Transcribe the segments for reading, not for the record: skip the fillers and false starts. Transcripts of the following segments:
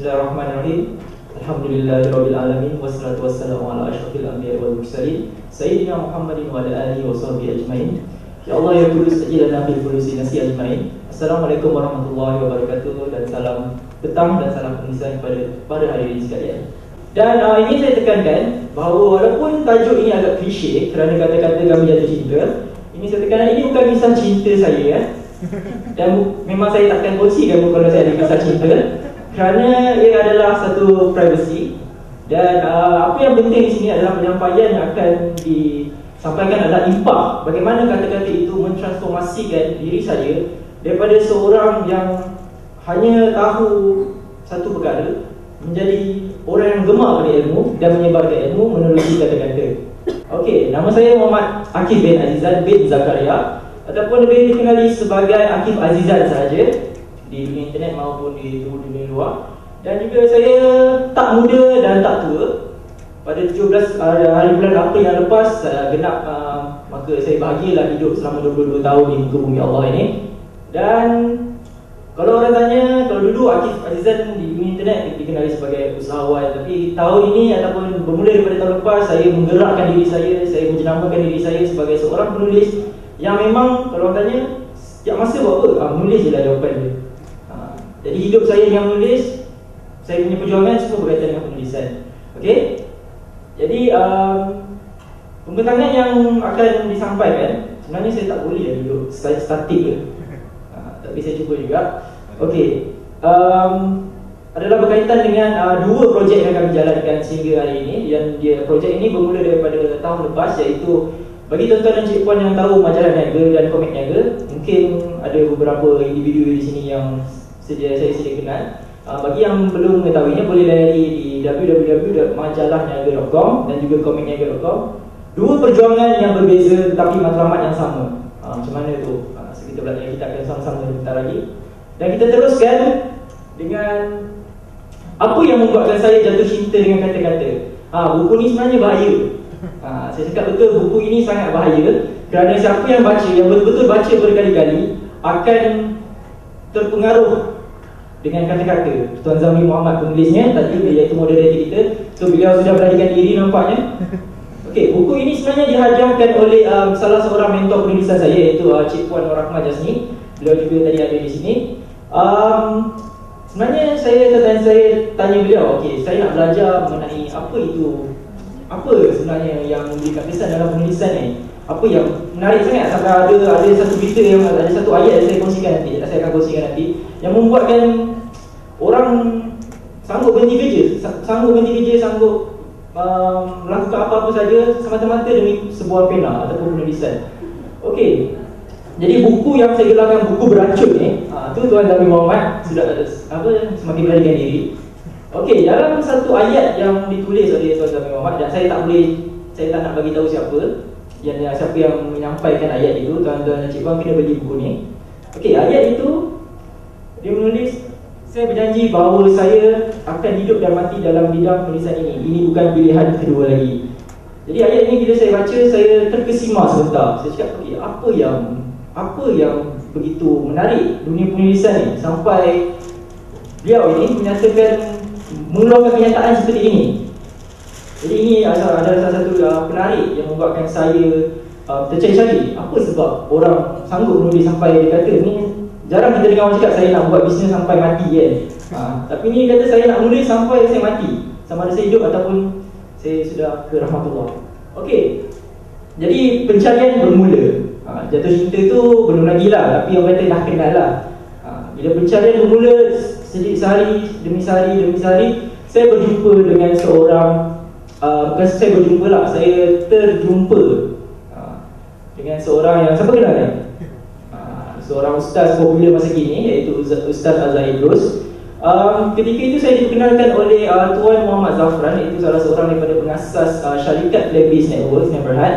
Bismillahirrahmanirrahim. Alhamdulillahirabbil alamin wassalatu wassalamu ala asyrafil anbiya'i wal mursalin sayyidina Muhammadin wa ala alihi washabbihi ajmain. Ya Allah ya Qudus ajilna bil fulusi nasi ajmain. Assalamualaikum warahmatullahi wabarakatuh dan salam petang dan salam pengisian kepada para hadirin sekalian. Dan ini saya tekankan bahawa walaupun tajuk ini agak klise kerana kata-kata kami jatuh cinta, ini saya tekankan ini bukan kisah cinta saya ya. Dan memang saya takkan kongsikan kalau saya ada kisah cinta kerana ia adalah satu privacy. Dan apa yang penting di sini adalah penyampaian yang akan disampaikan adalah impak. Bagaimana kata-kata itu mentransformasikan diri saya daripada seorang yang hanya tahu satu perkara menjadi orang yang gemar pada ilmu dan menyebarkan ilmu menerusi kata-kata. Okey, nama saya Muhammad Akif bin Azizan bin Zakaria ataupun lebih dikenali sebagai Akif Azizan sahaja di dunia internet maupun di dunia luar. Dan juga saya tak muda dan tak tua. Pada 17 hari bulan April yang lepas genap maka saya bahagialah hidup selama 22 tahun di muka bumi Allah ini. Dan kalau orang tanya, kalau dulu Akif Azizan di dunia internet dikenali sebagai usahawan, tapi tahun ini ataupun bermula daripada tahun lepas saya menggerakkan diri saya menjenamakan diri saya sebagai seorang penulis yang memang kalau orang tanya setiap masa buat apa? Menulis je lah jawapan dia. Jadi hidup saya dengan menulis, saya punya perjuangan semua berkaitan dengan penulisan. Okey? Jadi pembentangan yang akan disampaikan sebenarnya saya tak boleh duduk statik je. Tapi saya cuba juga. Okey. Adalah berkaitan dengan dua projek yang kami jalankan sehingga hari ini. Dan projek ini bermula daripada tahun lepas, iaitu bagi tuan-tuan dan cik puan yang tahu majalah Niaga dan komik Niaga, mungkin ada beberapa individu di sini yang saya sedia kenal. Bagi yang belum mengetahuinya, boleh layari di www.majalahniaga.com dan juga komikniaga.com. Dua perjuangan yang berbeza tetapi matlamat yang sama. Macam mana tu? Kita belajar, kita akan sama-sama sebentar lagi. Dan kita teruskan dengan apa yang membuatkan saya jatuh cinta dengan kata-kata. Buku ni sebenarnya bahaya. Saya cakap betul, buku ini sangat bahaya kerana siapa yang baca, yang betul-betul baca berkali-kali akan terpengaruh dengan kata-kata. Tuan Zamri Muhammad penulisnya tadi, iaitu moderator kita. So beliau sudah beranikan diri nampaknya. Okey, buku ini sebenarnya dihadiahkan oleh salah seorang mentor penulisan saya, iaitu Cik Puan Nur Rahmah Jasni. Beliau juga tadi ada di sini. Sebenarnya saya tanya beliau, okey, saya nak belajar mengenai apa sebenarnya yang memberikan kesan dalam penulisan ni. Apa yang menarik sangat sampai ada satu berita yang ada satu ayat yang saya akan kongsikan nanti yang membuatkan orang sanggup berhenti kerja, sanggup melakukan apa-apa saja semata-mata demi sebuah pena ataupun penulisan. Okey. Jadi buku yang saya gelarkan buku beracun ni, tu Tuan Zamri Muhammad sudah semakin beranikan diri. Okey, dalam satu ayat yang ditulis oleh Tuan Zamri Muhammad, dan saya tak nak bagi tahu siapa yang menyampaikan ayat itu. Tuan-tuan dan cik puan kena beli buku ni. Okey, ayat itu dia menulis, saya berjanji bahawa saya akan hidup dan mati dalam bidang penulisan ini. Ini bukan pilihan kedua lagi. Jadi ayat ini bila saya baca, saya terkesima sebentar. Saya cakap, okey, apa yang begitu menarik dunia penulisan ni sampai beliau ini mengeluarkan kenyataan seperti ini. Jadi ini adalah salah satu penarik yang membuatkan saya tercari-cari apa sebab orang sanggup menulis sampai dia kata ni. Jarang kita dengar orang cakap saya nak buat bisnes sampai mati kan. Tapi ni kata saya nak menulis sampai saya mati, sama ada saya hidup ataupun saya sudah ke rahmatullah. Okey. Jadi pencarian bermula. Jatuh cinta tu belum lagi lah, tapi orang kata dah kenal lah. Bila pencarian bermula, sehari demi sehari saya berjumpa dengan seorang saya terjumpa dengan seorang yang siapa kenal kan? Seorang ustaz popular masa kini, iaitu Ustaz Azhar Idrus. Ketika itu saya dikenalkan oleh Tuan Muhammad Zafran, iaitu salah seorang daripada pengasas syarikat Flag-Based Networks yang berhad.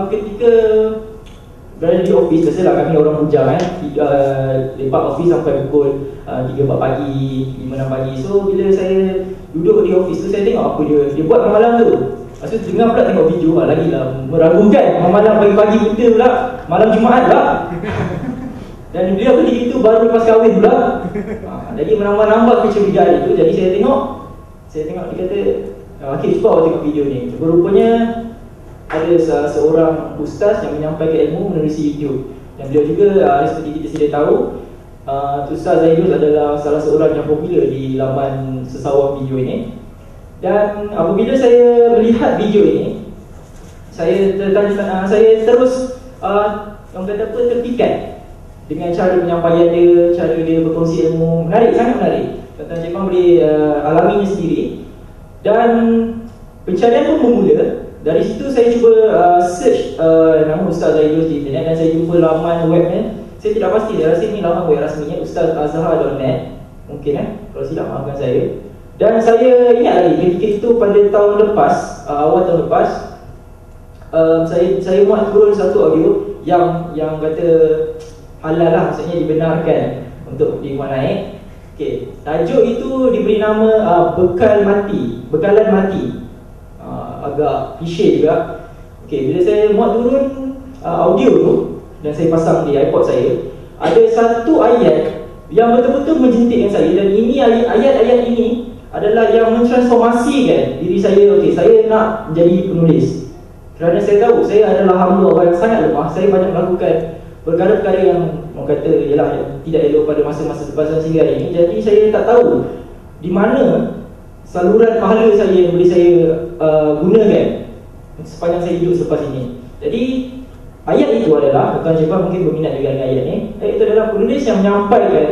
Ketika berada di office, biasalah kami orang bujang kan, lepak office sampai pukul 3-4 pagi, 5-6 pagi. So bila saya duduk di office tu, saya tengok apa dia buat malam tu. Lepas tu dengar pula tengok video lagi lah, meragukan malam pagi-pagi kita pula, malam Jumaat lah. Dan beliau ketika itu baru lepas kahwin pula. Jadi menambah-nambah kecurigaan itu. Jadi saya tengok dia kata, okey, cuba awak tengok video ni. Rupanya ada seorang ustaz yang menyampaikan ilmu melalui YouTube. Dan beliau juga seperti kita sedia tahu, Ustaz Zaidus adalah salah seorang yang popular di laman sesawang video ini. Dan apabila saya melihat video ini, saya terus orang kata apa, terpikat dengan cara penyampaian dia, cara dia berkongsi ilmu. Menarik, sangat menarik. Tuan-tuan Encik Fang boleh alaminya sendiri. Dan pencarian pun bermula. Dari situ saya cuba search nama Ustaz Zaidus di internet dan saya jumpa laman webnya. Saya tidak pasti, saya rasa ini laman web rasminya, ustazazhar.net. Mungkin kalau silap maafkan saya. Dan saya ingat lagi ketika itu pada tahun lepas, awal tahun lepas, saya muat turun satu audio yang kata halal lah, maksudnya dibenarkan untuk dimuat naik. Okay. Tajuk itu diberi nama bekalan mati. Agak klise juga. Okay, bila saya muat turun audio tu dan saya pasang di iPod saya, ada satu ayat yang betul-betul menjentikkan saya. Dan ini ayat-ayat ini adalah yang mentransformasikan diri saya. Okay, saya nak menjadi penulis kerana saya tahu saya adalah hamba orang yang sangat lemah. Saya banyak melakukan perkara-perkara yang orang kata ialah yang tidak elok pada masa-masa lepasan sehingga hari ini. Jadi saya tak tahu di mana saluran pahala saya yang boleh saya gunakan sepanjang saya hidup selepas ini. Jadi ayat itu adalah, Tuan Encik Fang mungkin berminat juga dengan ayat ini. Ayat itu adalah penulis yang menyampaikan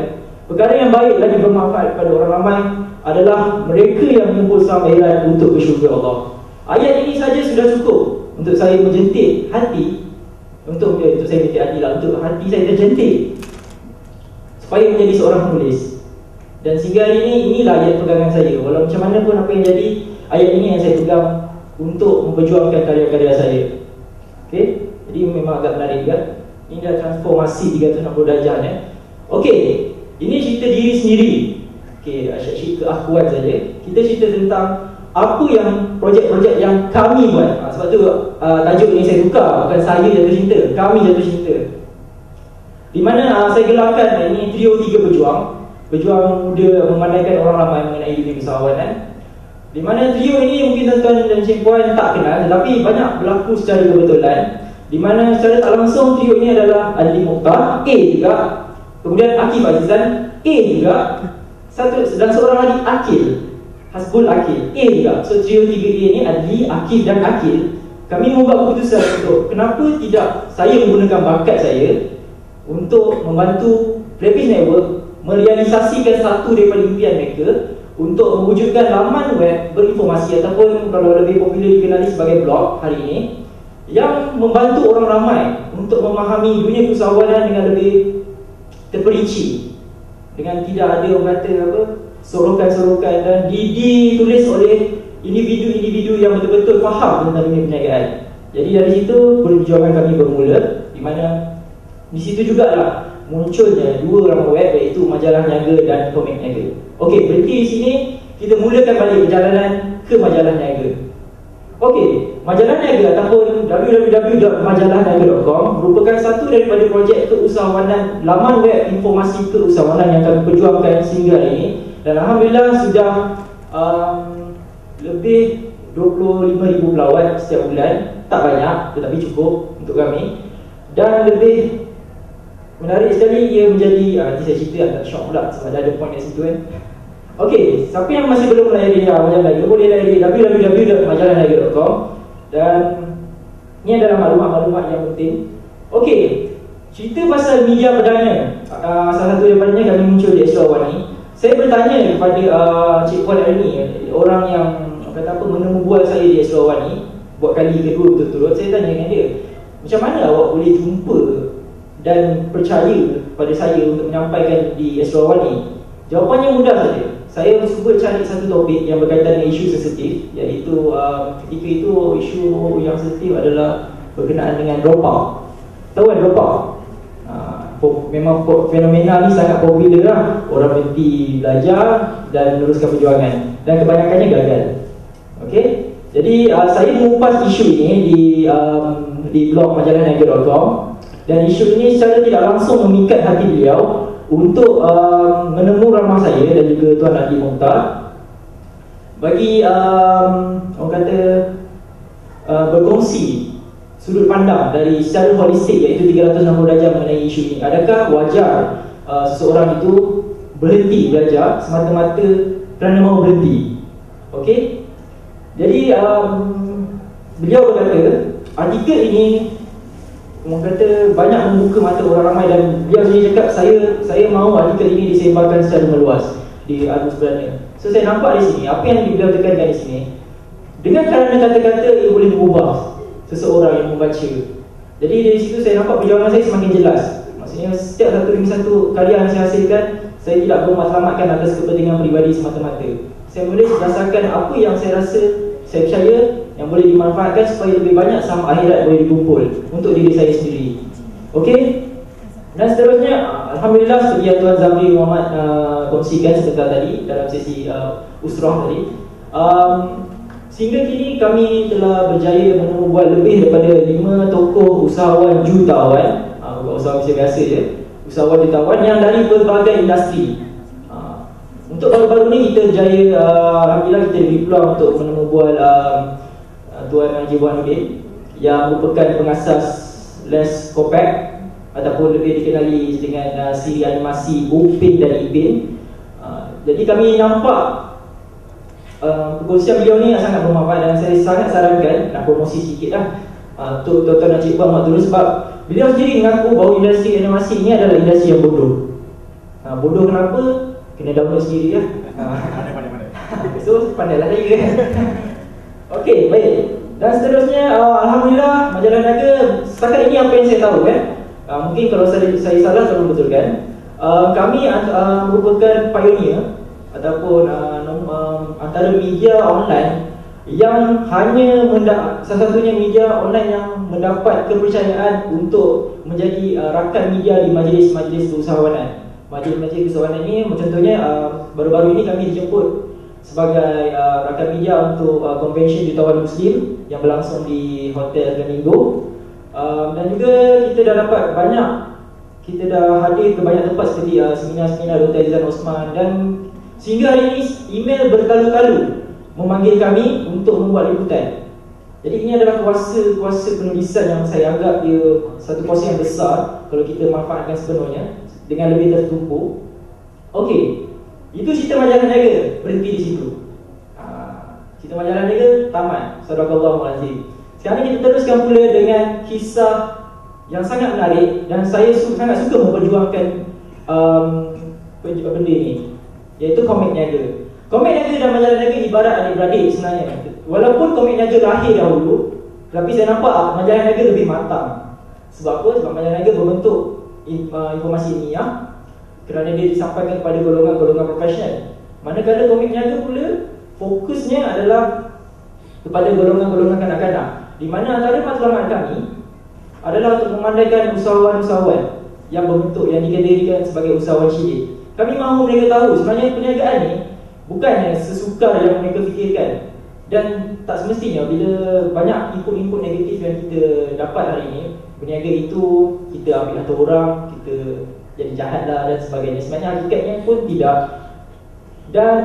perkara yang baik lagi bermanfaat kepada orang ramai adalah mereka yang mengumpul saham akhirat untuk bersyukur Allah. Ayat ini saja sudah cukup untuk saya menjentik hati, untuk hati saya terjentik supaya menjadi seorang penulis. Dan sehingga hari ini, inilah ayat pegangan saya. Walau macam mana pun apa yang jadi, ayat ini yang saya pegang untuk memperjuangkan karya-karya saya. Okay? Jadi memang agak menarik juga. Ini dah transformasi 360 darjah Okay, ini cerita diri sendiri. Okay, cerita akuan saja. Kita cerita tentang apa yang projek-projek yang kami buat. Sebab tu tajuk ni saya tukar, bukan saya jatuh cinta, kami jatuh cinta. Di mana saya gelarkan ini trio 3 berjuang muda memandaikan orang ramai mengenai dunia kesawanan. Di mana trio ini mungkin tuan-tuan dan Encik Puan tak kenal, tetapi banyak berlaku secara kebetulan. Di mana secara tak langsung trio ini adalah Adli Mokhtar, A juga, kemudian Akif Azizan, A juga, dan seorang lagi Akil, Hasbul Akil, A juga. So trio 3A ini Adli, Akif dan Akil. Kami membuat keputusan untuk kenapa tidak saya menggunakan bakat saya untuk membantu Plebis Network merealisasikan satu daripada impian mereka untuk mewujudkan laman web berinformasi ataupun kalau lebih popular dikenali sebagai blog hari ini, yang membantu orang ramai untuk memahami dunia keusahawanan dengan lebih terperinci, dengan tidak ada orang kata apa sorokan-sorokan, dan ditulis oleh individu-individu yang betul-betul faham tentang dunia perniagaan. Jadi dari situ perjuangan kami bermula, di mana di situ jugalah munculnya 2 laman web, iaitu Majalah Niaga dan Komik Niaga. Okey, berhenti di sini, kita mulakan balik perjalanan ke Majalah Niaga. Okey, Majalah Niaga ataupun www.majalahniaga.com merupakan satu daripada projek keusahawanan, laman web informasi keusahawanan yang kami perjuangkan sehingga hari ini. Dan Alhamdulillah sudah lebih 25,000 pelawat setiap bulan. Tak banyak, tetapi cukup untuk kami. Dan lebih menarik sekali, ia menjadi nanti saya cerita, tak syok pula sebab ada point kat situ kan. Okey, siapa yang masih belum layari Majalah Niaga, boleh layari www.majalahniaga.com. Dan ini adalah maklumat-maklumat yang penting. Okey, cerita pasal media perdana, salah satu daripadanya kami muncul di Astro Awani. Saya bertanya kepada Cik Puan Ernie, orang yang kata apa menemu bual saya di Astro Awani buat kali kedua berturut-turut. Saya tanya dengan dia, macam mana awak boleh jumpa dan percaya pada saya untuk menyampaikan di Astro Awani? Jawapannya mudah saja. Saya cuba cari satu topik yang berkaitan dengan isu sensitif, iaitu ketika itu isu yang sensitif adalah berkenaan dengan drop out. Tahu kan drop out? Memang fenomena ni sangat popular lah. Orang berhenti belajar dan meneruskan perjuangan, dan kebanyakannya gagal. Okey, jadi saya mengupas isu ini di blog majalahniaga.com. Dan isu ini secara tidak langsung memikat hati beliau untuk menemu ramah saya dan juga Tuan Adli Mokhtar bagi orang kata berkongsi sudut pandang dari secara holistik, iaitu 360 darjah mengenai isu ini. Adakah wajar seseorang itu berhenti belajar semata-mata kerana mahu berhenti? Okey. Jadi beliau berkata artikel ini orang kata banyak membuka mata orang ramai, dan beliau sendiri cakap saya mahu artikel ini disebarkan secara meluas di arus sebenarnya. So saya nampak di sini apa yang beliau tekankan di sini, dengan kerana kata-kata ia boleh mengubah seseorang yang membaca. Jadi dari situ saya nampak perjuangan saya semakin jelas. Maksudnya setiap satu demi satu karya yang saya hasilkan, saya tidak bermatlamatkan atas kepentingan peribadi semata-mata. Saya menulis berdasarkan apa yang saya rasa, saya percaya yang boleh dimanfaatkan supaya lebih banyak saham akhirat boleh dikumpul untuk diri saya sendiri. Okey. Dan seterusnya, alhamdulillah seperti yang Tuan Zamri Muhammad kongsikan sebentar tadi dalam sesi usrah tadi, sehingga kini kami telah berjaya membuat lebih daripada 5 tokoh usahawan jutawan, bukan usahawan biasa je, usahawan jutawan yang dari berbagai industri. Untuk baru-baru ni kita berjaya, alhamdulillah kita diberi peluang untuk menemubual Tuan Haji Burhanuddin yang merupakan pengasas Les Kopak ataupun lebih dikenali dengan siri animasi Upin dan Ipin. Jadi kami nampak perkongsian beliau ni sangat bermanfaat, dan saya sangat sarankan nak promosi sikit lah untuk Tuan Encik Puan Mak Turun, sebab beliau sendiri mengaku bahawa industri animasi ni adalah industri yang bodoh. Bodoh kenapa? Kena download sendiri lah. Pandai-pandai. So pandailah saya. Okey, baik. Dan seterusnya, alhamdulillah majalah Niaga setakat ini apa yang saya tahu kan. Mungkin kalau saya salah tolong betulkan. Kami merupakan pioneer ataupun antara media online yang hanya salah satunya media online yang mendapat kepercayaan untuk menjadi rakan media di majlis-majlis keusahawanan. Majlis-majlis keusahawanan ini contohnya baru-baru ini kami dijemput sebagai rakan media untuk convention jutawan Muslim yang berlangsung di Hotel Flamingo. Dan juga kita dah dapat kita dah hadir ke banyak tempat seperti seminar-seminar Dr. Izan Osman, dan sehingga hari ini email berkali-kali memanggil kami untuk membuat liputan. Jadi ini adalah kuasa penulisan yang saya anggap dia satu kuasa yang besar kalau kita manfaatkan sepenuhnya dengan lebih tertumpu. Okey, itu cerita majalah Niaga, berhenti di situ. Cerita majalah Niaga tamat. Sadaqallahul-azim. Sekarang kita teruskan pula dengan kisah yang sangat menarik, dan saya sangat suka memperjuangkan benda ini, iaitu komik Niaga. Komik Niaga dan majalah Niaga ibarat adik-beradik sebenarnya. Walaupun komik Niaga lahir dahulu, tapi saya nampak majalah Niaga lebih matang. Sebab apa? Sebab majalah Niaga berbentuk informasi ilmiah kerana dia disampaikan kepada golongan-golongan profesional. Manakala komik Niaga pula fokusnya adalah kepada golongan-golongan kanak-kanak, di mana antara matlamat kami adalah untuk memandaikan usahawan-usahawan yang berbentuk, yang dikategorikan sebagai usahawan syilid. Kami mahu mereka tahu sebenarnya perniagaan ni bukannya sesukar yang mereka fikirkan, dan tak semestinya bila banyak input-input negatif yang kita dapat hari ini, berniaga itu kita ambil harta orang, kita jadi jahat lah dan sebagainya. Sebenarnya hakikatnya pun tidak. Dan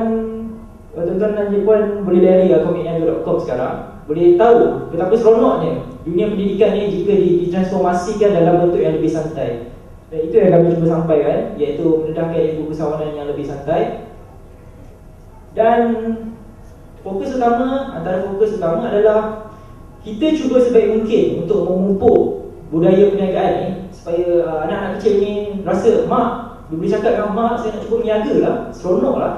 tuan-tuan dan puan boleh layari komikniaga.com sekarang, boleh tahu betapa seronoknya dunia pendidikan ni jika ditransformasikan dalam bentuk yang lebih santai. Dan itu yang kami cuba sampaikan, iaitu mendedahkan ilmu keusahawanan yang lebih santai. Dan antara fokus utama adalah kita cuba sebaik mungkin untuk memupuk budaya perniagaan ni, supaya anak-anak kecil ni rasa, mak, dia boleh cakap dengan mak, saya nak cuba berniaga lah, seronok lah.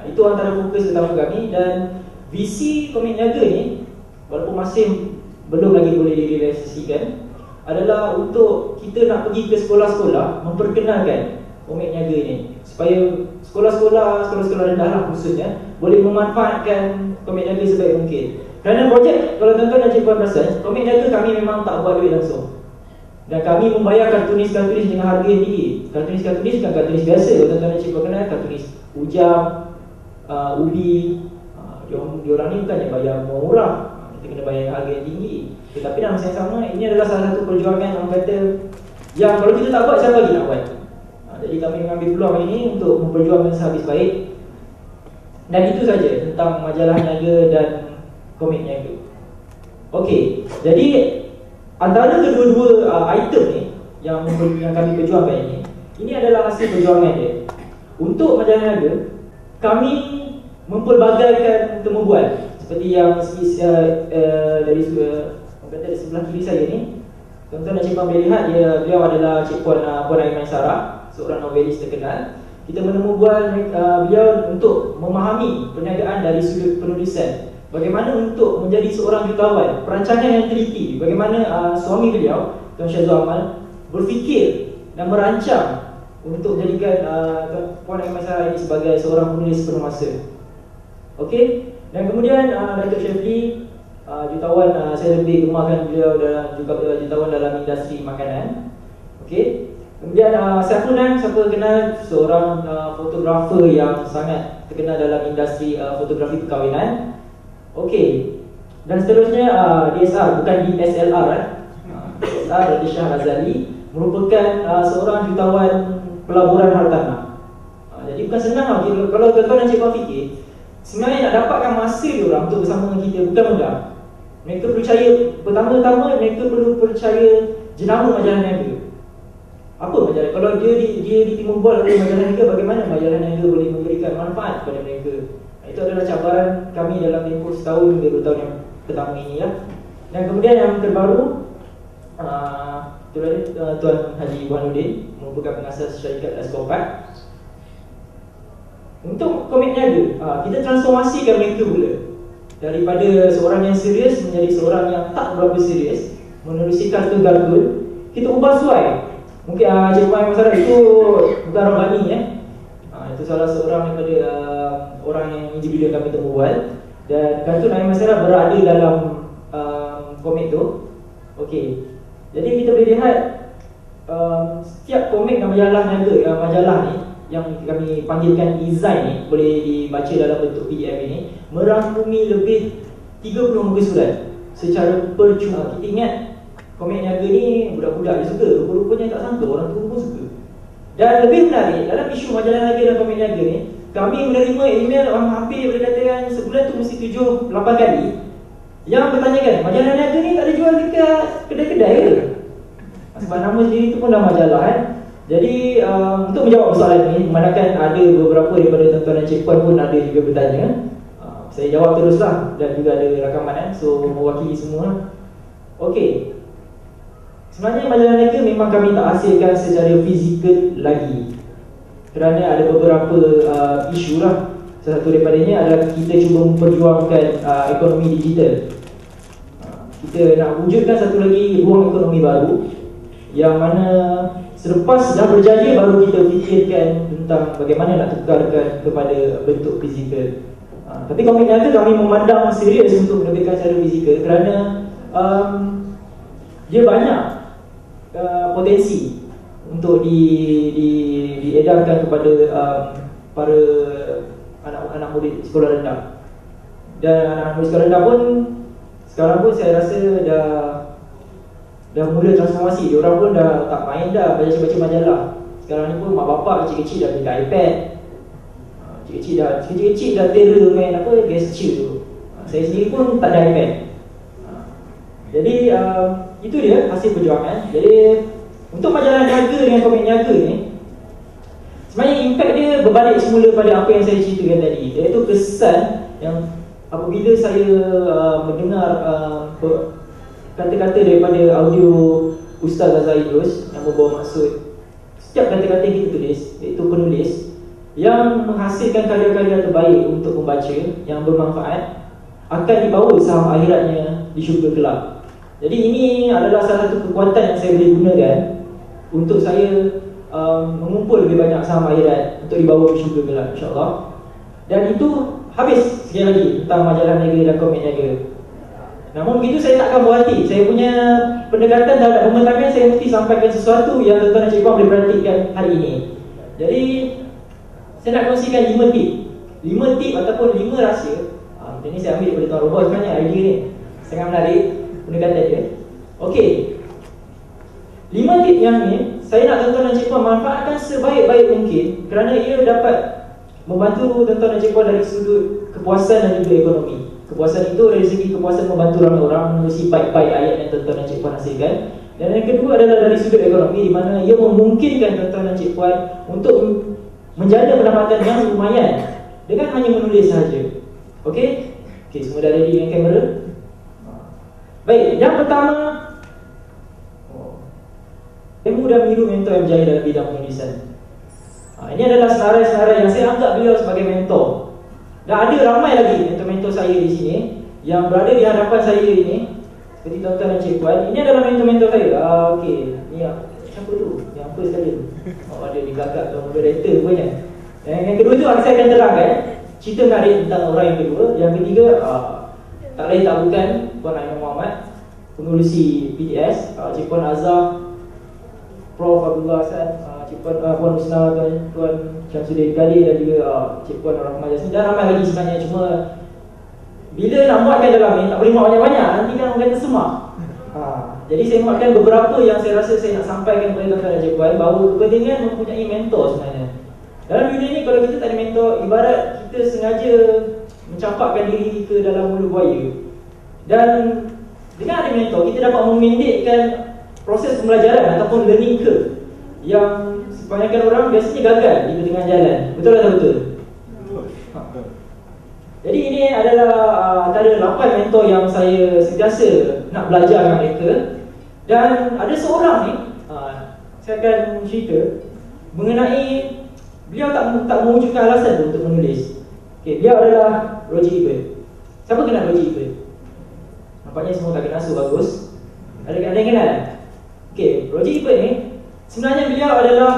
Itu antara fokus utama kami. Dan visi komik Niaga ni, walaupun masih belum lagi boleh direalisasikan, adalah untuk kita nak pergi ke sekolah-sekolah memperkenalkan komik Niaga ni, supaya sekolah-sekolah rendah lah khususnya boleh memanfaatkan komik Niaga sebaik mungkin. Kerana projek, kalau tuan-tuan dan cik puan perasan, komik Niaga kami memang tak buat duit langsung, dan kami membayar kartunis-kartunis dengan harga yang tinggi. Kartunis-kartunis bukan kartunis biasa, kalau tuan-tuan dan cik puan kenal, kartunis Ujang, Ubi, diorang ni bukannya bayar murah, kita kena bayar harga yang tinggi. Tetapi dalam masa yang sama, ini adalah salah satu perjuangan orang kata yang kalau kita tak buat, siapa lagi nak buat? Jadi kami mengambil peluang ini untuk memperjuangkan sehabis baik. Dan itu saja tentang majalah niaga dan komik niaga. Okey, jadi antara kedua-dua item ni yang kami perjuangkan ini adalah hasil perjuangan dia. Untuk majalah niaga, kami mempelbagaikan temu bual seperti yang dari sebelah kiri saya ni. Tuan-tuan dan cikgu boleh lihat, beliau adalah Cik Puan Aiman Sarah, seorang novelis terkenal. Kita menemu bual beliau untuk memahami perniagaan dari sudut penulisan. Bagaimana untuk menjadi seorang jutawan, perancangan yang teliti. Bagaimana suami beliau, Tuan Syazul Amal, berfikir dan merancang untuk menjadikan Puan Aiman Sarah ini sebagai seorang penulis penuh masa. Okey, dan kemudian Datuk Syafli, jutawan, saya lebih gemarkan beliau dan juga jutawan dalam industri makanan. Okey. Kemudian Saifunan, siapa kenal, seorang fotografer yang sangat terkenal dalam industri fotografi perkahwinan. Okey. Dan seterusnya DSR, bukan DSLR DSR, Radhi Shah Razali, merupakan seorang jutawan pelaburan hartanah. Jadi bukan senang kalau tuan-tuan dan cikgu fikir, sebenarnya nak dapatkan masa diorang untuk bersama dengan kita bukan mudah. Mereka percaya, pertama-tama mereka perlu percaya jenama majalah niaga. Apa majalah? Kalau dia di Timur Bual oleh majalah niaga, bagaimana majalah niaga boleh memberikan manfaat kepada mereka? Itu adalah cabaran kami dalam tempoh setahun hingga 2 tahun yang pertama ini lah. Dan kemudian yang terbaru, Tuan Haji Burhanuddin merupakan pengasas syarikat Askopat. Untuk komik niaga, kita transformasikan mereka pula. Daripada seorang yang serius menjadi seorang yang tak berapa serius, menerusi kartun-kartun, kita ubah suai. Mungkin Cikgu Aiman Sarah itu bukan Rabbani itu salah seorang daripada orang yang individu yang kami temu buat. Dan kartun Aiman Sarah berada dalam komik tu. Okey. Jadi kita boleh lihat setiap komik dan majalah niaga, majalah ni yang kami panggilkan design ni, boleh dibaca dalam bentuk PDF ini, merangkumi lebih 30 muka surat secara percuma. Kita ingat komik niaga ni budak-budak dia suka, rupa-rupanya tak sangka orang tua pun suka. Dan lebih menarik, dalam isu majalah niaga dan komik niaga ni, kami menerima email hampir boleh katakan sebulan tu mesti 7-8 kali yang bertanyakan, majalah niaga ni tak ada jual dekat kedai-kedai ke? Sebab nama sendiri tu pun dah majalah Jadi untuk menjawab soalan ini, memandangkan ada beberapa daripada tuan-tuan dan cikgu pun ada juga bertanya, saya jawab teruslah dan juga ada rakaman so mewakili semua. Okey. Sebenarnya majalah niaga memang kami tak hasilkan secara fizikal lagi, kerana ada beberapa isu lah. Salah satu daripadanya adalah kita cuba memperjuangkan ekonomi digital. Kita nak wujudkan satu lagi ruang ekonomi baru, yang mana selepas dah berjaya baru kita fikirkan tentang bagaimana nak tukarkan kepada bentuk fizikal. Tapi komik niaga kami memandang serius untuk menerbitkan secara fizikal kerana dia banyak potensi untuk diedarkan kepada para anak-anak murid sekolah rendah. Dan anak-anak murid sekolah rendah pun sekarang pun saya rasa dah mula transformasi. Diorang pun dah tak main dah baca-baca majalah. Sekarang ni pun mak bapak kecil-kecil dah beli iPad. Kecil-kecil dah terror main gesture tu. Saya sendiri pun tak ada iPad. Jadi itu dia hasil perjuangan. Jadi untuk majalah niaga dengan komik niaga ni, sebenarnya impact dia berbalik semula pada apa yang saya ceritakan tadi, iaitu kesan yang apabila saya mendengar kata-kata daripada audio Ustaz Azhar Idrus yang membawa maksud setiap kata-kata yang kita tulis, iaitu penulis yang menghasilkan karya-karya terbaik untuk pembaca yang bermanfaat akan dibawa saham akhiratnya di syurga kelak. Jadi ini adalah salah satu kekuatan yang saya boleh gunakan untuk saya mengumpul lebih banyak saham akhirat untuk dibawa ke syurga kelak, insyaAllah. Dan itu habis sekali lagi tentang majalah niaga dan komik niaga. Namun begitu saya takkan buat hati. Saya punya pendekatan terhadap pembentakan, saya mesti sampaikan sesuatu yang tuan-tuan dan cikgu boleh perhatikan hari ini. Jadi saya nak kongsikan 5 tip. 5 tip ataupun 5 rahsia. Ini saya ambil daripada Tuan Robot sebenarnya idea ni. Sangat menarik pendekatan dia. Okey. 5 tip yang ni saya nak tuan-tuan dan cikgu manfaatkan sebaik-baik mungkin, kerana ia dapat membantu tuan-tuan dan cikgu dari sudut kepuasan dan juga ekonomi. Kepuasan itu dari segi kepuasan membantu ramai orang menerusi baik-baik ayat yang tuan-tuan dan cikgu hasilkan. Dan yang kedua adalah dari sudut ekonomi, di mana ia memungkinkan tuan-tuan dan cikgu untuk menjana pendapatan yang lumayan dengan hanya menulis sahaja. Okey? Okey, semua dah ready dengan kamera? Baik, yang pertama, ilmu dan meniru mentor yang berjaya dalam bidang penulisan. Ini adalah senarai-senarai yang saya anggap beliau sebagai mentor. Dan ada ramai lagi mentor-mentor saya di sini yang berada di hadapan saya ini, seperti tuan-tuan dan cikgu. Ini adalah mentor-mentor saya. Okey, ni siapa tu? Yang apa sekali? Ada di belakang moderator rupanya. Yang kedua tu saya akan terangkan cerita menarik tentang orang yang kedua. Yang ketiga, tak lain tak bukan Puan Aiman Muhammad, pengurusi PTS, Cik Puan Azhar, Prof Abdullah Hasan, Cik Puan Husna, Tuan Syamsuddin Khalil dan juga Cik Puan Rahmat Jasmine, dan ramai lagi sebenarnya. Cuma bila nak muatkan dalam ni tak boleh muat banyak-banyak, nanti kan orang kata semak. Jadi saya muatkan beberapa yang saya rasa saya nak sampaikan kepada tuan-tuan dan cikgu bahawa kepentingan mempunyai mentor sebenarnya. Dalam dunia ni kalau kita tak ada mentor, ibarat kita sengaja mencampakkan diri ke dalam mulut buaya. Dan dengan ada mentor, kita dapat memendekkan proses pembelajaran ataupun learning curve yang kebanyakan orang biasanya gagal di tengah jalan. Betul atau betul? Jadi ini adalah antara 8 mentor yang saya sentiasa nak belajar dengan mereka. Dan ada seorang ni, saya akan cerita mengenai beliau tak mewujudkan alasan untuk menulis. Okay, beliau adalah Roger Ebert. Siapa kenal Roger Ebert? Nampaknya semua tak kenal, so bagus. Ada yang kenal? Okay, Roger Ebert ni sebenarnya beliau adalah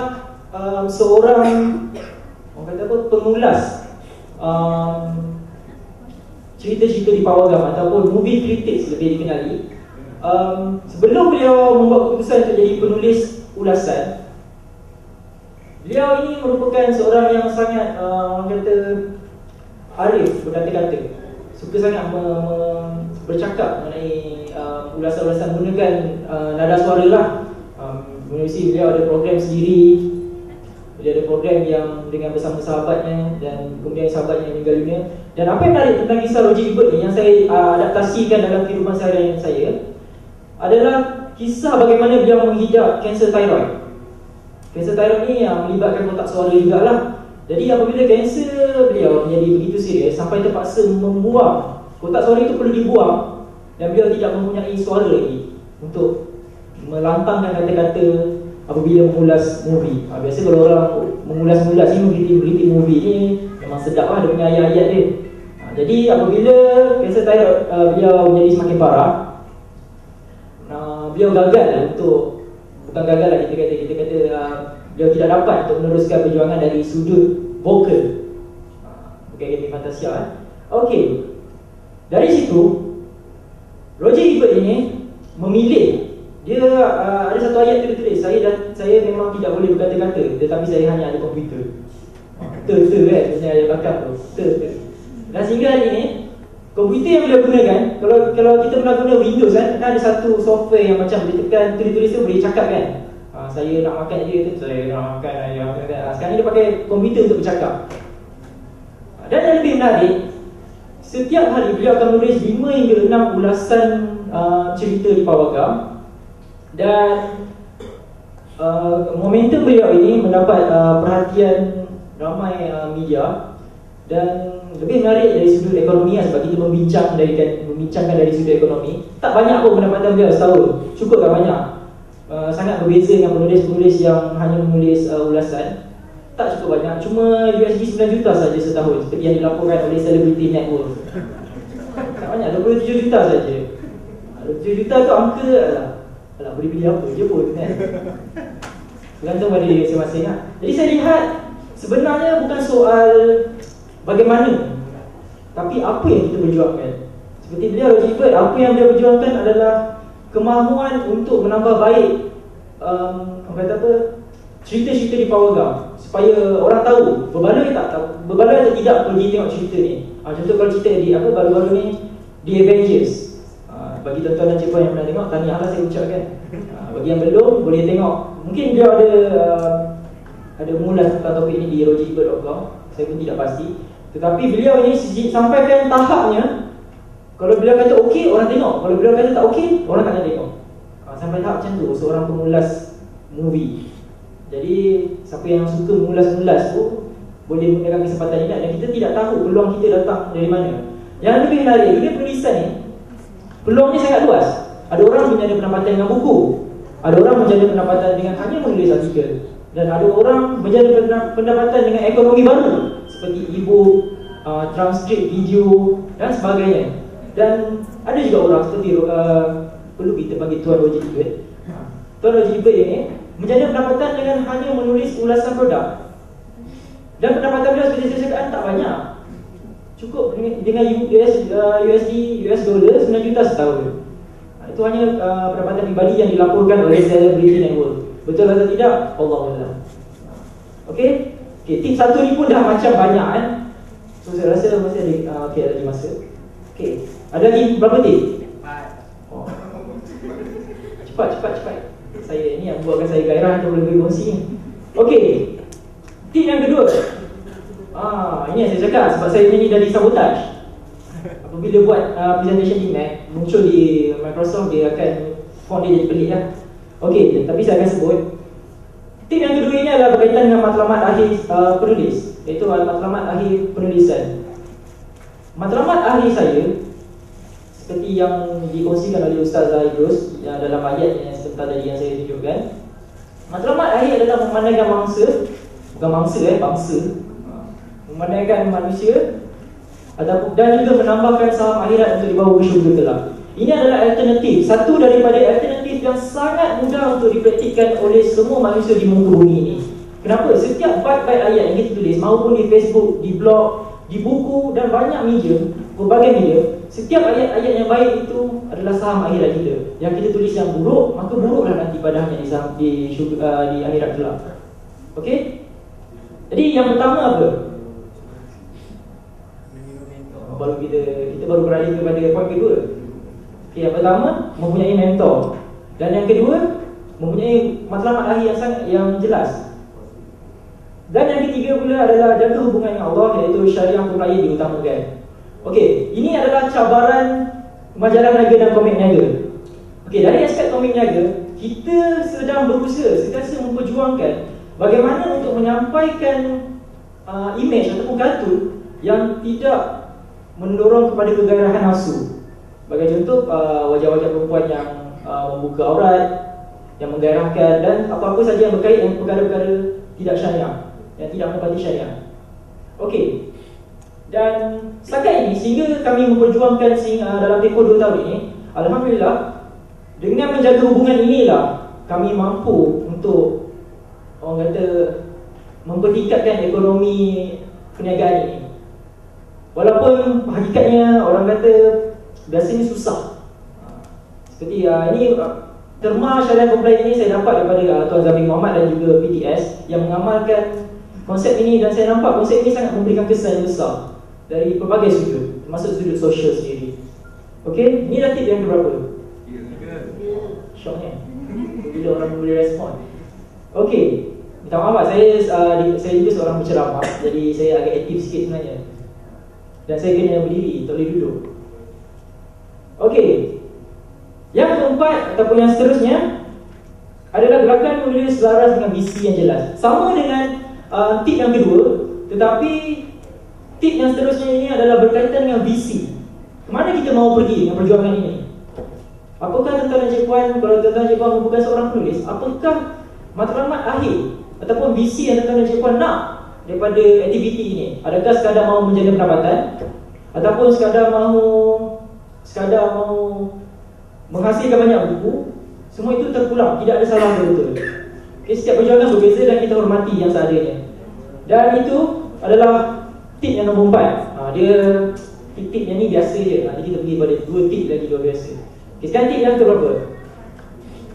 seorang, orang kata apa, pengulas cerita-cerita di pawagam ataupun movie critics lebih dikenali. Sebelum beliau membuat keputusan untuk jadi penulis ulasan, beliau ini merupakan seorang yang sangat orang kata arif berkata-kata, suka sangat bercakap mengenai ulasan-ulasan menggunakan nada suara lah. Menerusi beliau ada program sendiri. Dia ada program yang dengan bersama sahabatnya dan kemudian sahabatnya meninggal dunia. Dan apa yang menarik tentang kisah Roger Ebert ni yang saya adaptasikan dalam kehidupan seharian saya adalah kisah bagaimana beliau menghidap kanser thyroid. Kanser thyroid ni yang melibatkan kotak suara jugalah. Jadi apabila kanser beliau menjadi begitu serius sampai terpaksa membuang, kotak suara itu perlu dibuang, dan beliau tidak mempunyai suara lagi untuk melantangkan kata-kata apabila mengulas movie. Biasa kalau orang mengulas-ulas ni, beriti movie ni memang sedap lah dengan ayat-ayat dia. Jadi apabila kanser thyroid beliau menjadi semakin parah, beliau gagal untuk, bukan gagal lah kita kata beliau tidak dapat untuk meneruskan perjuangan dari sudut vokal. Bukan game Fantasia. Okey, dari situ Roger Ebert ini memilih. Dia ada satu ayat tertulis, saya memang tidak boleh berkata-kata, tetapi saya hanya ada komputer. Kan, sebenarnya ada belakang tu. Dan sehingga hari ini, komputer yang beliau gunakan, kalau kita pernah guna Windows kan, ada satu software yang macam dia tekan tulis-tulis tu boleh cakap kan. Saya nak makan dia tu, saya nak makan ayam. Sekarang dia pakai komputer untuk bercakap. Dan yang lebih menarik, setiap hari beliau akan menulis 5 hingga 6 ulasan cerita di pawagam. Dan momentum beliau ini mendapat perhatian ramai media. Dan lebih menarik dari sudut ekonomi, sebab kita membincangkan dari sudut ekonomi. Tak banyak pun pendapatan beliau setahun. Cukup tak banyak. Sangat berbeza dengan penulis-penulis yang hanya menulis ulasan. Tak cukup banyak, cuma USD 9 juta saja setahun, seperti yang dilaporkan oleh Celebrity Network. Tak banyak, 27 juta saja. 27 juta tu angka alah, boleh beli apa je pun kan. Bergantung pada diri masing-masing lah. Jadi saya lihat sebenarnya bukan soal bagaimana, tapi apa yang kita berjuangkan. Seperti beliau Roger Ebert, apa yang beliau berjuangkan adalah kemahuan untuk menambah baik cerita-cerita di pawagam, supaya orang tahu berbaloi atau tidak pergi tengok cerita ni. Contoh kalau cerita di baru-baru ni The Avengers, Bagi tuan-tuan dan cikgu yang pernah tengok, tahniahlah saya ucapkan. Bagi yang belum, boleh tengok. Mungkin dia ada mengulas tentang topik ini di rogerebird.com. Saya pun tidak pasti. Tetapi beliau ini sampaikan tahapnya. Kalau beliau kata okey, orang tengok. Kalau beliau kata tak okey, orang tak nak tengok. Sampai tahap macam tu, seorang pengulas movie. Jadi siapa yang suka mengulas-ulas tu boleh menggunakan kesempatan ini. Dan kita tidak tahu peluang kita datang dari mana. Yang lebih menarik, dunia penulisan ni peluangnya sangat luas. Ada orang menjana pendapatan dengan buku, ada orang menjana pendapatan dengan hanya menulis artikel, dan ada orang menjana pendapatan dengan ekonomi baru seperti e-book, transkrip video dan sebagainya. Dan ada juga orang seperti perlu kita panggil Tuan Rogerebird. Tuan Rogerebird ini menjana pendapatan dengan hanya menulis ulasan produk. Dan pendapatan beliau seperti saya cakap tak banyak. Cukup dengan US dollar 9 juta setahun. Itu hanya pendapatan pribadi yang dilaporkan oleh Celebrity Network. Betul atau tidak? Allahuakbar. Okey? Tips satu ni pun dah macam banyak kan. So saya rasa masih ada ada lagi masa. Okey. Ada lagi berapa tip? 4. Oh. Cepat. Saya ni yang buatkan saya gairah untuk boleh berkongsi ni. Okey. Tip yang kedua. Ini yang saya cakap sebab saya ni dari sabotage. Apabila buat presentation di Mac, muncul di Microsoft, dia akan font dia jadi pelik lah. Okey, tapi saya akan sebut. Tip yang kedua ini adalah berkaitan dengan matlamat akhir penulis, iaitu matlamat akhir penulisan. Matlamat akhir saya seperti yang dikongsikan oleh Ustaz Zaidus dalam ayat yang sebentar tadi yang saya tunjukkan. Matlamat akhir adalah memandangkan bangsa, bukan bangsa, memandangkan manusia dan juga menambahkan saham akhirat untuk dibawa ke syurga kelak. Ini adalah alternatif, satu daripada alternatif yang sangat mudah untuk dipraktikkan oleh semua manusia di muka bumi ini. Kenapa? Setiap bait-bait ayat yang kita tulis, maupun di Facebook, di blog, di buku dan banyak media, berbagai media, setiap ayat-ayat yang baik itu adalah saham akhirat kita. Yang kita tulis yang buruk, maka buruklah nanti padahnya di akhirat kelak. Okey? Jadi yang pertama apa? Baru kita baru beralih kepada poin kedua. Okay, yang pertama, mempunyai mentor. Dan yang kedua, mempunyai matlamat akhir yang jelas. Dan yang ketiga pula adalah jaga hubungan dengan Allah, iaitu syariah puraya diutamakan. Okey, ini adalah cabaran majalah niaga dan komik niaga. Okey, dari aspek komik niaga, kita sedang berusaha sentiasa memperjuangkan bagaimana untuk menyampaikan imej ataupun kartun yang tidak mendorong kepada kegairahan nafsu. Bagi contoh, wajah-wajah perempuan yang membuka aurat, yang menggairahkan, dan apa-apa saja yang berkait dengan perkara-perkara tidak syariah, yang tidak menepati syariah. Okey. Dan setakat ini, sehingga kami memperjuangkan dalam tempoh 2 tahun ini, alhamdulillah, dengan menjaga hubungan inilah kami mampu untuk, orang kata, mempertingkatkan ekonomi perniagaan ini. Walaupun hakikatnya orang kata biasanya susah. Seperti ini terma syariah compliant ini saya dapat daripada Tuan Zamir Muhammad dan juga PTS yang mengamalkan konsep ini, dan saya nampak konsep ini sangat memberikan kesan yang besar dari pelbagai sudut, termasuk sudut sosial sendiri. Okey, ini dah tip yang keberapa? Syoknya bila orang boleh respon. Okey, minta maaf, saya juga seorang penceramah, jadi saya agak aktif sikit sebenarnya. Dan saya kena berdiri, tak boleh duduk. Okey. Yang keempat ataupun yang seterusnya adalah gerakan menulis selaras dengan visi yang jelas. Sama dengan tip yang kedua, tetapi tip yang seterusnya ini adalah berkaitan dengan visi. Kemana kita mahu pergi dengan perjuangan ini? Apakah tuan-tuan dan cikgu, kalau tuan-tuan dan cikgu bukan seorang penulis, apakah matlamat akhir ataupun visi yang tuan-tuan dan cikgu nak daripada aktiviti ini? Adakah sekadar mahu menjaga pendapatan, ataupun sekadar mahu menghasilkan banyak buku? Semua itu terpulang, tidak ada salah betul. Okay, setiap perjuangan berbeza dan kita hormati yang seadanya. Dan itu adalah tip yang nombor 4. Dia tip yang ni biasa je. Nanti kita pergi pada 2 tip lagi luar biasa. Okay, sekarang tip yang keberapa?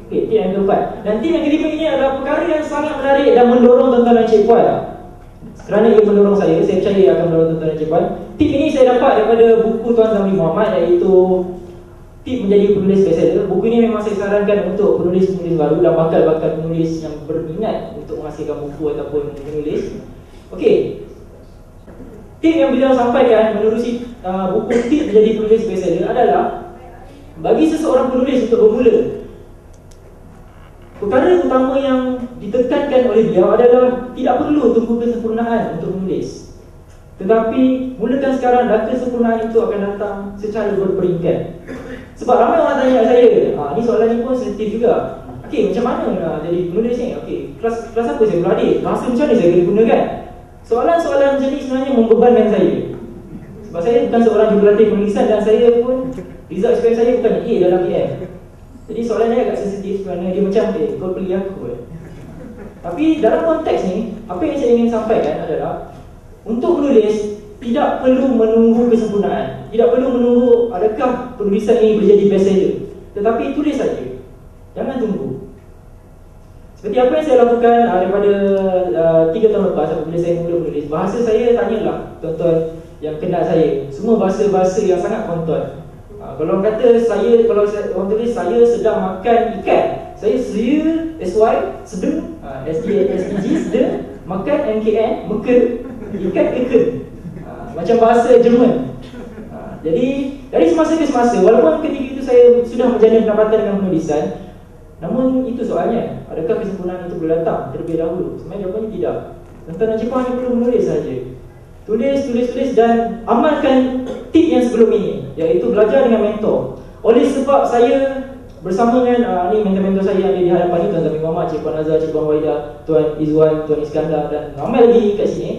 Okay, tip yang keempat. Dan tip yang kelima ini adalah perkara yang sangat menarik dan mendorong tuan-tuan dan cikgu. Kerana ia mendorong saya percaya ia akan mendorong tuan-tuan dan cikgu. Tip ini saya dapat daripada buku Tuan Zamir Muhammad, iaitu Tip menjadi penulis bestseller. Buku ini memang saya sarankan untuk penulis-penulis baru dan bakal-bakal penulis yang berminat untuk menghasilkan buku ataupun menulis. Okey. Tip yang beliau sampaikan menerusi buku Tip menjadi penulis bestseller adalah bagi seseorang penulis untuk bermula, perkara utama yang ditekankan oleh beliau adalah tidak perlu tunggu kesempurnaan untuk menulis. Tetapi mulakan sekarang dan kesempurnaan itu akan datang secara berperingkat. Sebab ramai orang tanya saya, ni soalan ni pun sensitif juga. Okey, macam mana nak jadi penulis ni? Okey, kelas apa saya beradik? Bahasa macam mana saya kena gunakan? Soalan-soalan macam ni sebenarnya membebankan saya. Sebab saya bukan seorang jurulatih penulisan dan saya pun result SPM saya bukan A dalam PM. Jadi soalan ni agak sensitif kerana dia macam kau beli aku. Tapi dalam konteks ni, apa yang saya ingin sampaikan adalah untuk menulis tidak perlu menunggu kesempurnaan. Tidak perlu menunggu adakah penulisan ini menjadi bestseller. Tetapi tulis saja. Jangan tunggu. Seperti apa yang saya lakukan daripada 3 tahun lepas apabila saya mula menulis. Bahasa saya, tanyalah tuan-tuan yang kenal saya. Semua bahasa-bahasa yang sangat konton. Kalau orang kata saya, kalau orang tulis saya sedang makan ikan, saya SY sedang SDG sedang makan MKN meken ikan ikan. Macam bahasa Jerman. Jadi dari semasa ke semasa, walaupun ketika itu saya sudah menjana pendapatan dengan penulisan, namun itu soalnya, adakah kesempurnaan itu boleh datang terlebih dahulu? Sebenarnya jawapannya tidak. Tuan-tuan dan cikgu hanya perlu menulis saja. Tulis dan amalkan tip yang sebelum ini, iaitu belajar dengan mentor. Oleh sebab saya bersama dengan ni mentor-mentor saya yang ada di hadapan ni, Tuan Zamir Muhammad, Cik Puan Azhar, Cik Puan Waidah, Tuan Izwan, Tuan Iskandar dan ramai lagi kat sini.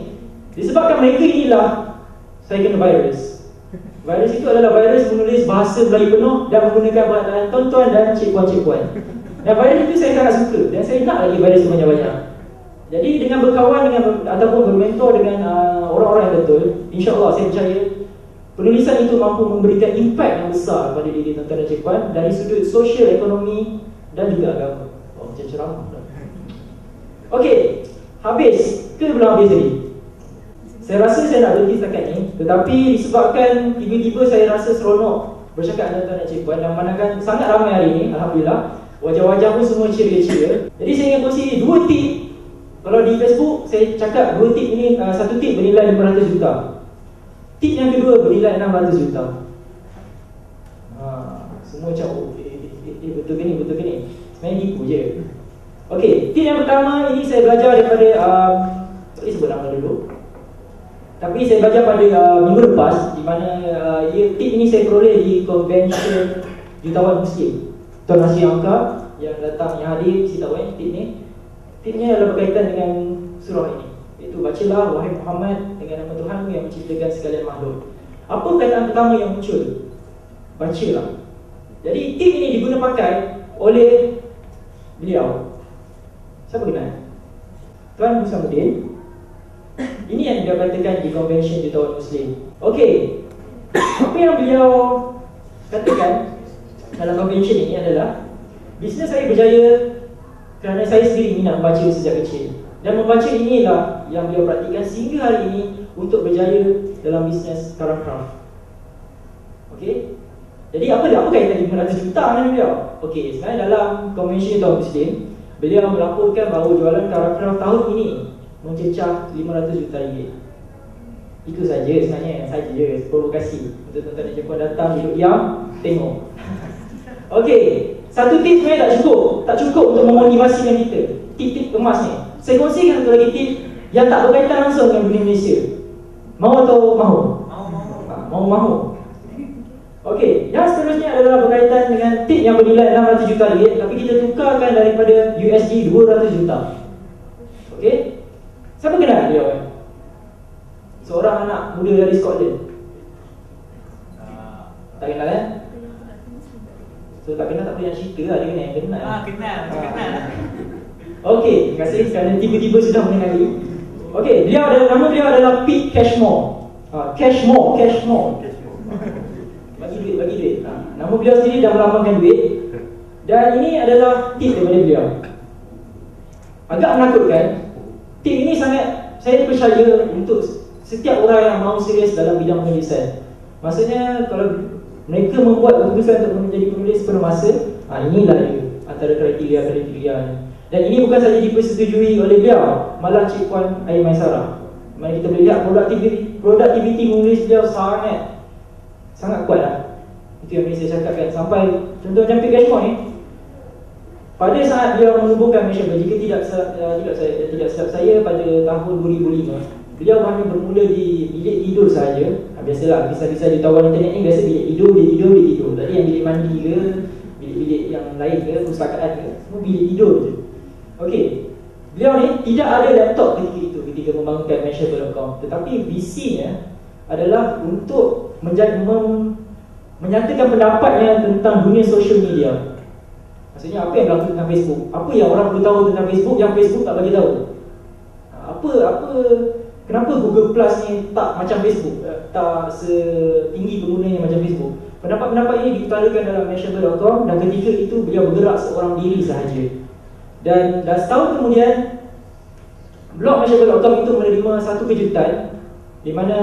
Disebabkan mereka inilah saya kena virus. Virus itu adalah virus menulis bahasa Melayu penuh dan menggunakan perkataan tuan-tuan dan Cik Puan. Dan virus itu saya sangat suka dan saya nak lagi virus itu banyak-banyak. Jadi dengan berkawan dengan ataupun bermentor dengan orang-orang yang betul, insya-Allah saya percaya penulisan itu mampu memberikan impak yang besar kepada diri tuan-tuan dan Cik Puan dari sudut sosial, ekonomi dan juga agama. Oh, macam ceramah. Okey, habis ke belum habis tadi? Saya rasa saya nak berhenti setakat ni, tetapi disebabkan tiba-tiba saya rasa seronok bercakap dengan tuan-tuan dan Cik Puan dan memandangkan sangat ramai hari ini, alhamdulillah, wajah-wajah pun semua ceria-ceria. Jadi saya ingin kongsi 2 tip. Kalau di Facebook saya cakap 2 tip ini, 1 tip bernilai 500 juta. Tip yang kedua bernilai 600 juta. Semua macam betul ke ni? Sebenarnya tipu je. Okey, tip yang pertama ini saya belajar daripada tak boleh sebut nama dulu. Tapi saya belajar pada minggu lepas, di mana tip ini saya peroleh di Convention Jutawan Muslim. Tuan Nasir Angka yang datang, yang hadir, saya tahu tip ni. Tipnya adalah berkaitan dengan surah ini, iaitu bacalah wahai Muhammad dengan nama Tuhanmu yang menciptakan sekalian makhluk. Apa perkataan pertama yang muncul? Bacalah. Jadi tip ini diguna pakai oleh beliau. Siapa kenal? Tuan Musamudin. Ini yang dia katakan di Convention Jutawan Muslim. Okey, apa yang beliau katakan dalam convention ini adalah bisnes saya berjaya kerana saya sendiri minat membaca sejak kecil. Dan membaca inilah yang beliau praktikan sehingga hari ini untuk berjaya dalam bisnes Karakcraft. Okey, jadi apa kaitan 500 juta dengan beliau? Okey, sebenarnya dalam Convention Jutawan Muslim, beliau melaporkan bahawa jualan Karakcraft tahun ini mencecah 500 juta ringgit. Itu saja sebenarnya, saja provokasi untuk tuan-tuan dan Cik Puan datang, duduk diam, tengok. Okey, satu tip sebenarnya tak cukup untuk memotivasikan kita. Tip-tip emas ni. Saya kongsikan satu lagi tip yang tak berkaitan langsung dengan dunia Malaysia. Mahu atau mahu? Mahu. Okey, yang seterusnya adalah berkaitan dengan tip yang bernilai 600 juta ringgit, tapi kita tukarkan daripada USD 200 juta. Okey? Siapa kenal dia? Seorang anak muda dari Scotland. Tak kenal kan? So tak kenal tak boleh nak cerita lah, dia kenal. Kenal. Okey, terima kasih kerana tiba-tiba sudah mengenali. Okey, nama beliau adalah Pete Cashmore. Cashmore. Bagi duit. Nama beliau sendiri dah melambangkan duit. Dan ini adalah tip daripada beliau. Agak menakutkan. Tip ini sangat saya percaya untuk setiap orang yang mahu serius dalam bidang penulisan. Maksudnya kalau mereka membuat keputusan untuk menjadi penulis penuh masa. Inilah dia antara kriteria-kriteria. Dan ini bukan saja dipersetujui oleh beliau, malah Cik Puan Aimaisarah. Mari kita boleh lihat produktiviti menulis beliau sangat kuat lah. Itu yang boleh saya cakapkan. Sampai contoh macam Pik Cashmore ni, pada saat beliau menubuhkan Mashable, jika tidak silap saya, pada tahun 2005, beliau hanya bermula di bilik tidur sahaja. Biasalah, kisah-kisah di tawan internet ni biasa bilik tidur. Tadi yang bilik mandi ke, bilik-bilik yang lain ke, pustakaan ke, semua bilik tidur je. Okey, beliau ni tidak ada laptop ketika itu, ketika membangunkan Mashable.com. Tetapi visinya adalah untuk menyatakan pendapatnya tentang dunia social media. Maksudnya apa yang berlaku tentang Facebook, apa yang orang perlu tahu tentang Facebook yang Facebook tak bagi tahu. Kenapa Google Plus ni tak macam Facebook, tak setinggi penggunanya macam Facebook. Pendapat-pendapat ini diutarakan dalam Mashable.com, dan ketika itu beliau bergerak seorang diri sahaja. Dan setahun kemudian, blog Mashable.com itu menerima satu kejutan, di mana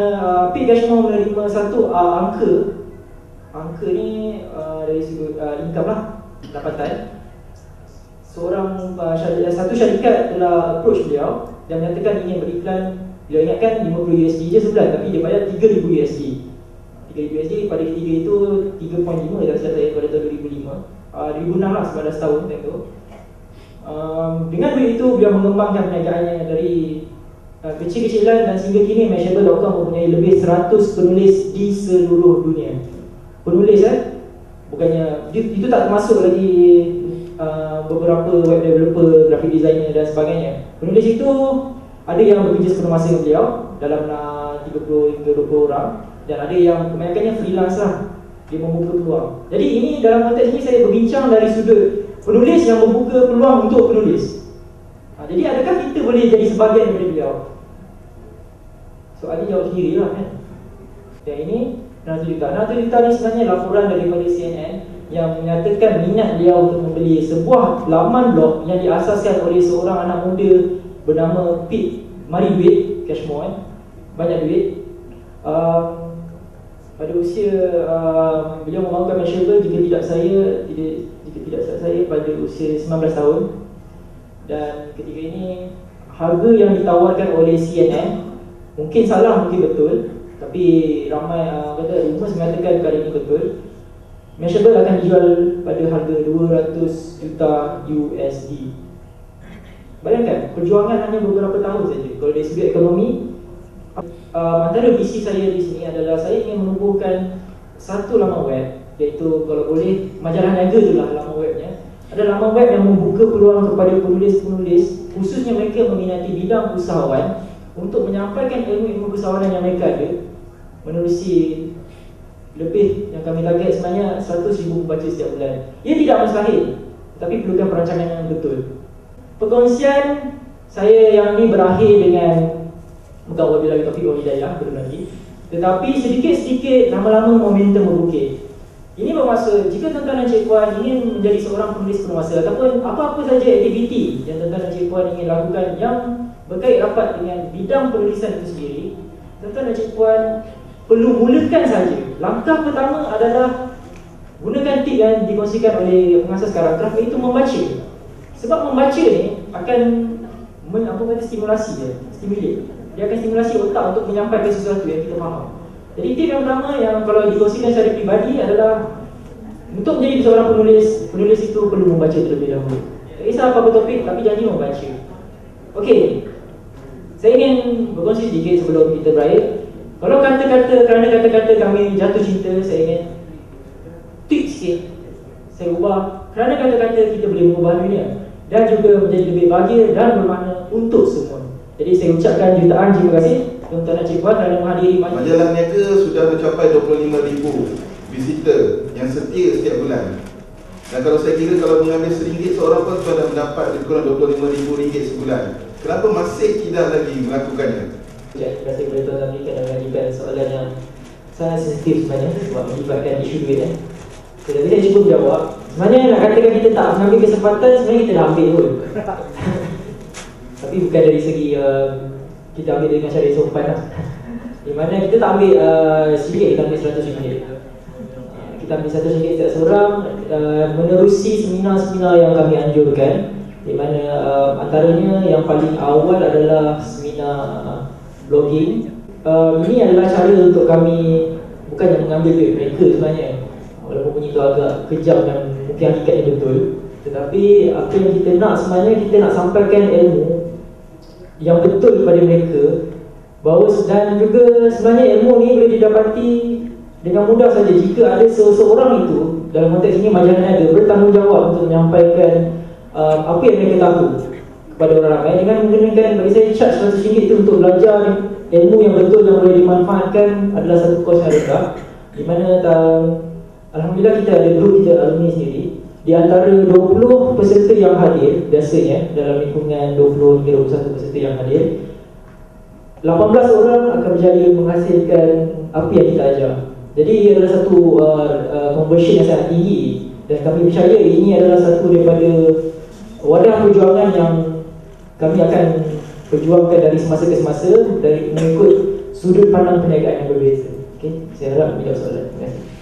Pik Cashmore menerima satu angka ni dari segi income lah, pendapatan. Satu syarikat telah approach beliau dan menyatakan ingin beriklan. Beliau ingatkan $50 je sebulan, tapi dia bayar $3,000 USD. $3,000 pada ketiga itu 3.5 dah saya pada tahun 2006 lah, 19 tahun tu. Dengan duit itu beliau mengembangkan perniagaannya dari kecil-kecilan, dan sehingga kini Mashable.com mempunyai lebih 100 penulis di seluruh dunia. Penulis bukannya itu tak termasuk lagi beberapa web developer, graphic designer dan sebagainya. Penulis itu ada yang bekerja sepenuh masa dengan beliau dalam 30 hingga 20 orang, dan ada yang kebanyakannya freelance lah, dia membuka peluang. Jadi ini dalam konteks ini saya berbincang dari sudut penulis yang membuka peluang untuk penulis. Jadi adakah kita boleh jadi sebahagian daripada beliau? Soalannya jawab sendiri lah kan. Dan ini Natu Juta ni sebenarnya laporan daripada CNN yang menyatakan minat dia untuk membeli sebuah laman blog yang diasaskan oleh seorang anak muda bernama Pik. Mari duit Cashmore, banyak duit. Pada usia beliau membangunkan Mashable, jika tidak saya pada usia 19 tahun. Dan ketika ini harga yang ditawarkan oleh CNN, mungkin salah mungkin betul, tapi ramai rumors mengatakan perkara ini betul. Mashable akan dijual pada harga 200 juta USD. Bayangkan, perjuangan hanya beberapa tahun saja. Kalau dari segi ekonomi, antara visi saya di sini adalah saya ingin menubuhkan satu laman web, iaitu kalau boleh majalah niaga itulah laman webnya. Ada laman web yang membuka peluang kepada penulis-penulis, khususnya mereka meminati bidang usahawan, untuk menyampaikan ilmu-ilmu usahawanan yang mereka ada. Menerusi lebih yang kami target sebenarnya 100,000 pembaca setiap bulan. Ia tidak mustahil, tapi perlukan perancangan yang betul. Perkongsian saya yang ini berakhir dengan wabillahi taufiq wal hidayah, belum lagi. Tetapi sedikit-sedikit lama-lama momentum berbukit. Ini bermaksud jika tuan-tuan dan Cik Puan ingin menjadi seorang penulis penuh masa, ataupun apa-apa saja aktiviti yang tuan-tuan dan Cik Puan ingin lakukan yang berkait rapat dengan bidang penulisan itu sendiri, tuan-tuan dan Cik Puan perlu mulakan saja. Langkah pertama adalah gunakan tip yang dikongsikan oleh pengasas karakter, iaitu membaca. Sebab membaca ni akan stimulasi dia, dia akan stimulasi otak untuk menyampaikan sesuatu yang kita faham. Jadi tip yang pertama yang kalau dikongsikan secara pribadi adalah untuk menjadi seorang penulis itu perlu membaca terlebih dahulu. Tak kisah apa-apa topik, tapi janji membaca. Okey, saya ingin berkongsi sedikit sebelum kita berakhir. Kalau kerana kata-kata kami jatuh cinta, saya ingin tweak sikit. Saya ubah, kerana kata-kata kita boleh mengubah dunia dan juga menjadi lebih bahagia dan bermakna untuk semua. Jadi saya ucapkan jutaan terima kasih tuan-tuan dan Cik Puan kerana menghadiri majalah niaga sudah mencapai 25,000 visitor yang setia setiap bulan. Dan kalau saya kira kalau mengambil RM1 seorang pun sudah mendapat lebih kurang RM25,000 sebulan. Kenapa masih tidak lagi melakukannya? Terima kasih kepada tuan-tuan berikan dan mengajukan soalan yang sangat sensitif sebenarnya sebab melibatkan isu duit. Jadi saya cuba jawab. Sebenarnya nak katakan kita tak mengambil kesempatan, sebenarnya kita dah ambil pun. Tapi bukan dari segi kita ambil dengan cara sopan lah. Di mana kita tak ambil sedikit, kita ambil RM100. kita ambil RM100 setiap seorang, menerusi seminar-seminar yang kami anjurkan, di mana antaranya yang paling awal adalah seminar blogging. Ini adalah cara untuk kami bukannya mengambil duit mereka sebenarnya, walaupun bunyi itu agak kejam dan mungkin hakikatnya betul, tetapi apa yang kita nak sebenarnya, kita nak sampaikan ilmu yang betul kepada mereka, bahawa dan juga sebenarnya ilmu ni boleh didapati dengan mudah saja jika ada seseorang itu, dalam konteks ini majalah ada, bertanggungjawab untuk menyampaikan apa yang mereka tahu kepada orang ramai dengan menggunakan, bagi saya charge RM100 itu untuk belajar ilmu yang betul yang boleh dimanfaatkan adalah satu kos yang rendah, di mana alhamdulillah kita ada grup kita alumni sendiri. Di antara 20 peserta yang hadir, biasanya dalam lingkungan 20 hingga 21 peserta yang hadir, 18 orang akan berjaya menghasilkan apa yang kita ajar. Jadi ia adalah satu conversion yang sangat tinggi, dan kami percaya ini adalah satu daripada wadah perjuangan yang kami akan perjuangkan dari semasa ke semasa, dari mengikut sudut pandang perniagaan yang berbeza. Okay? Saya harap menjawab soalan. Terima kasih.